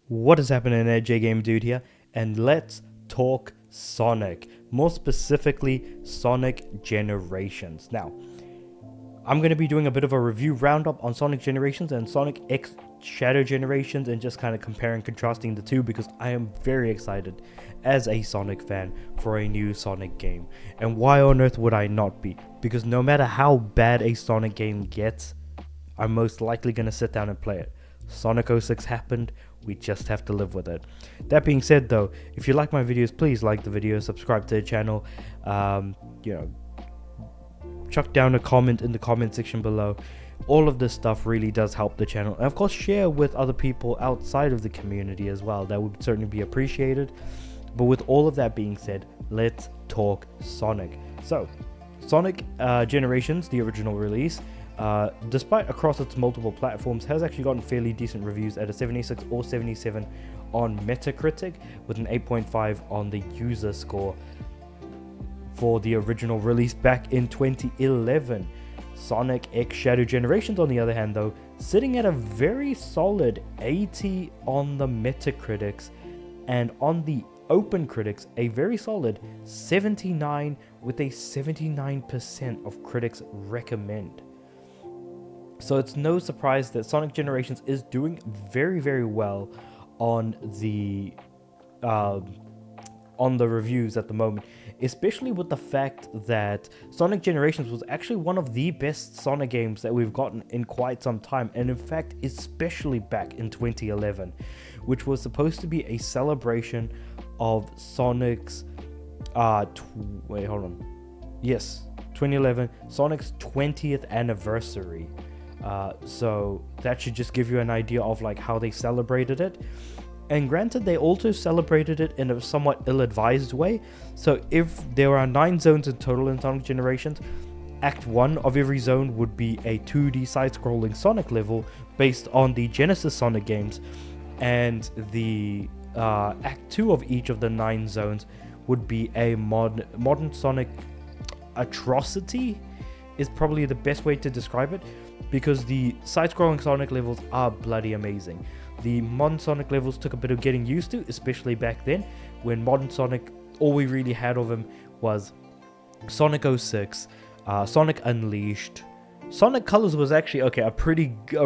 What is happening there, J-Game Dude here, and let's talk Sonic. More specifically, Sonic Generations. Now, I'm going to be doing a bit of a review roundup on Sonic Generations and Sonic X Shadow Generations and just kind of comparing and contrasting the two because I am very excited as a Sonic fan for a new Sonic game. And why on earth would I not be? Because no matter how bad a Sonic game gets, I'm most likely going to sit down and play it. Sonic 06 happened, we just have to live with it. That being said though, if you like my videos, please like the video, subscribe to the channel, chuck down a comment in the comment section below. All of this stuff really does help the channel, and of course share with other people outside of the community as well. That would certainly be appreciated. But with all of that being said, let's talk Sonic. So Sonic Generations, the original release, despite across its multiple platforms, has actually gotten fairly decent reviews at a 76 or 77 on Metacritic, with an 8.5 on the user score for the original release back in 2011. Sonic X Shadow Generations, on the other hand, though, sitting at a very solid 80 on the Metacritics, and on the Open Critics, a very solid 79, with a 79% of critics recommend. So it's no surprise that Sonic Generations is doing very, very well on the reviews at the moment, especially with the fact that Sonic Generations was actually one of the best Sonic games that we've gotten in quite some time, and in fact especially back in 2011, which was supposed to be a celebration of Sonic's 2011 Sonic's 20th anniversary. So that should just give you an idea of like how they celebrated it. And granted, they also celebrated it in a somewhat ill-advised way. So if there are 9 zones in total in Sonic Generations, Act 1 of every zone would be a 2D side-scrolling Sonic level based on the Genesis Sonic games, and the Act 2 of each of the 9 zones would be a modern Sonic atrocity, is probably the best way to describe it, because the side-scrolling Sonic levels are bloody amazing. The modern Sonic levels took a bit of getting used to, especially back then, when modern Sonic, all we really had of him was Sonic 06, Sonic Unleashed. Sonic Colors was actually, a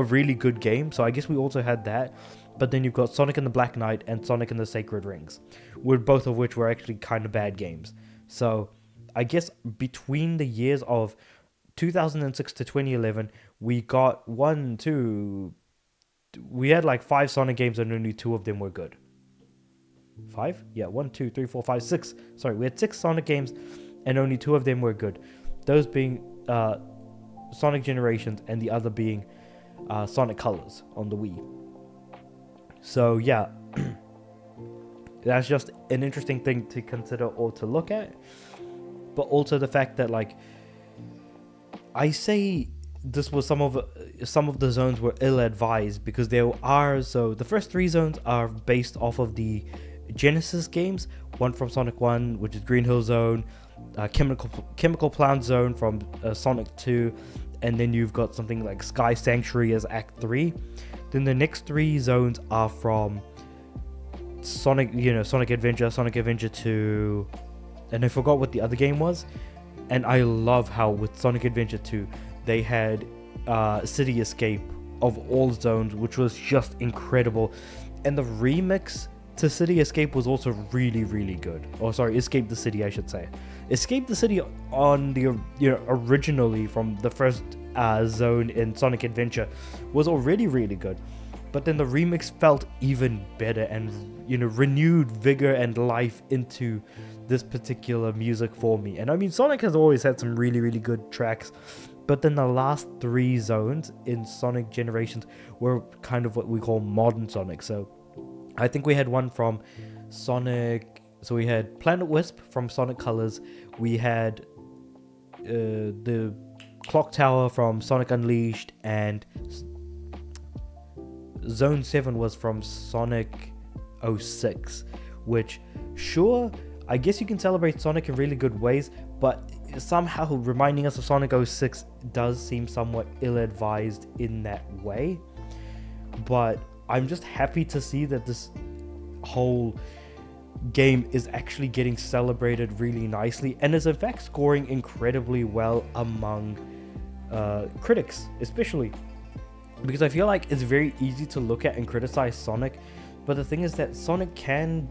really good game, so I guess we also had that. But then you've got Sonic and the Black Knight and Sonic and the Sacred Rings, both of which were actually kind of bad games. So I guess between the years of 2006 to 2011, we got we had like 5 Sonic games and only 2 of them were good. 5? Yeah, 1, 2, 3, 4, 5, 6. Sorry, we had 6 Sonic games and only 2 of them were good. Those being Sonic Generations and the other being Sonic Colors on the Wii. So yeah, that's just an interesting thing to consider or to look at. But also the fact that, like, I say this was some of the zones were ill-advised because the first 3 zones are based off of the Genesis games. One from Sonic 1, which is Green Hill Zone, Chemical Plant Zone from Sonic 2, and then you've got something like Sky Sanctuary as Act 3. Then the next 3 zones are from Sonic Adventure, Sonic Adventure 2, and I forgot what the other game was. And I love how with Sonic Adventure 2, they had City Escape of all zones, which was just incredible. And the remix to City Escape was also really, really good. Oh, sorry, Escape the City, I should say. Escape the City on the originally from the first zone in Sonic Adventure was already really good. But then the remix felt even better and renewed vigor and life into this particular music for me. And I mean, Sonic has always had some really, really good tracks, but then the last 3 zones in Sonic Generations were kind of what we call modern Sonic. So I think we had one from Sonic, so we had Planet Wisp from Sonic Colors, we had the Clock Tower from Sonic Unleashed, and Zone 7 was from Sonic 06, which, sure, I guess you can celebrate Sonic in really good ways, but somehow reminding us of Sonic 06 does seem somewhat ill-advised in that way. But I'm just happy to see that this whole game is actually getting celebrated really nicely and is in fact scoring incredibly well among critics, especially because I feel like it's very easy to look at and criticize Sonic, but the thing is that Sonic can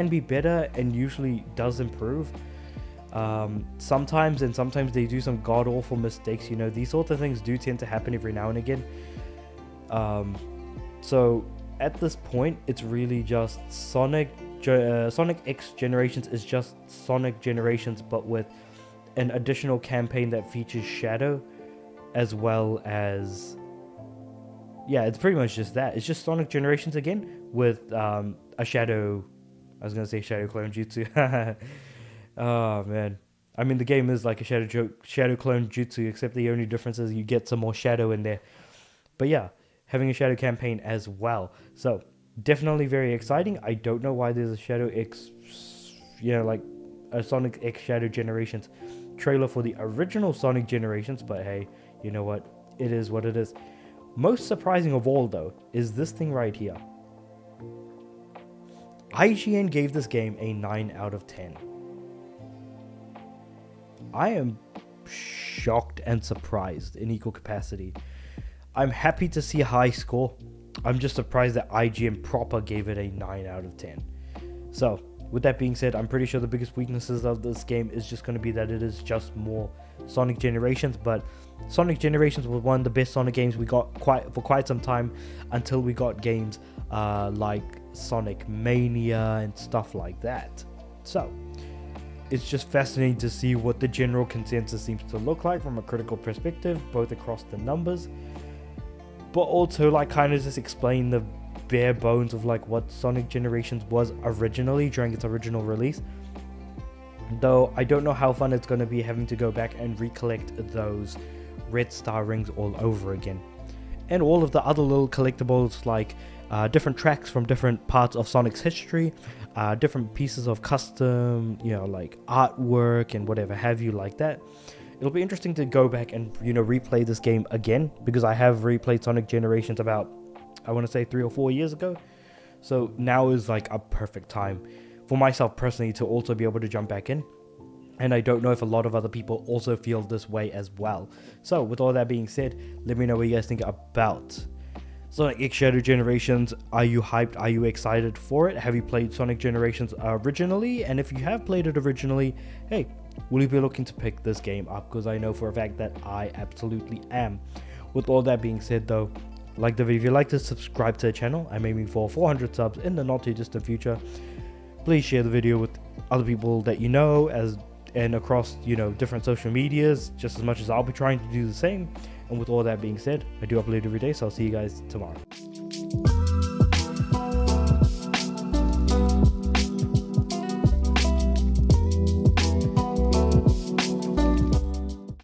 be better and usually does improve. Sometimes they do some god awful mistakes. These sorts of things do tend to happen every now and again. So at this point, it's really just Sonic X Generations is just Sonic Generations, but with an additional campaign that features Shadow, as well as, yeah, it's pretty much just that. It's just Sonic Generations again with a Shadow. I was gonna say Shadow Clone Jutsu. Oh man, I mean the game is like a Shadow Clone Jutsu, except the only difference is you get some more Shadow in there. But yeah, having a Shadow campaign as well. So definitely very exciting. I don't know why there's a Shadow X, like a Sonic X Shadow Generations trailer for the original Sonic Generations, but hey, you know what? It is what it is. Most surprising of all, though, is this thing right here. IGN gave this game a 9 out of 10. I am shocked and surprised in equal capacity. I'm happy to see a high score. I'm just surprised that IGN proper gave it a 9 out of 10. So, with that being said, I'm pretty sure the biggest weaknesses of this game is just going to be that it is just more Sonic Generations, but Sonic Generations was one of the best Sonic games we got for quite some time, until we got games like Sonic Mania and stuff like that. So, it's just fascinating to see what the general consensus seems to look like from a critical perspective, both across the numbers, but also like kind of just explain the bare bones of like what Sonic Generations was originally during its original release. Though I don't know how fun it's going to be having to go back and recollect those red star rings all over again, and all of the other little collectibles like different tracks from different parts of Sonic's history, different pieces of custom, like artwork and whatever have you like that. It'll be interesting to go back and replay this game again, because I have replayed Sonic Generations about, I want to say 3 or 4 years ago. So now is like a perfect time for myself personally to also be able to jump back in. And I don't know if a lot of other people also feel this way as well. So with all that being said, let me know what you guys think about Sonic X Shadow Generations. Are you hyped? Are you excited for it? Have you played Sonic Generations originally? And if you have played it originally, hey, will you be looking to pick this game up? Because I know for a fact that I absolutely am. With all that being said though, like the video if you like to subscribe to the channel. I'm aiming for 400 subs in the not too distant future. Please share the video with other people that you know, and across different social medias, just as much as I'll be trying to do the same. And with all that being said, I do upload every day, so I'll see you guys tomorrow.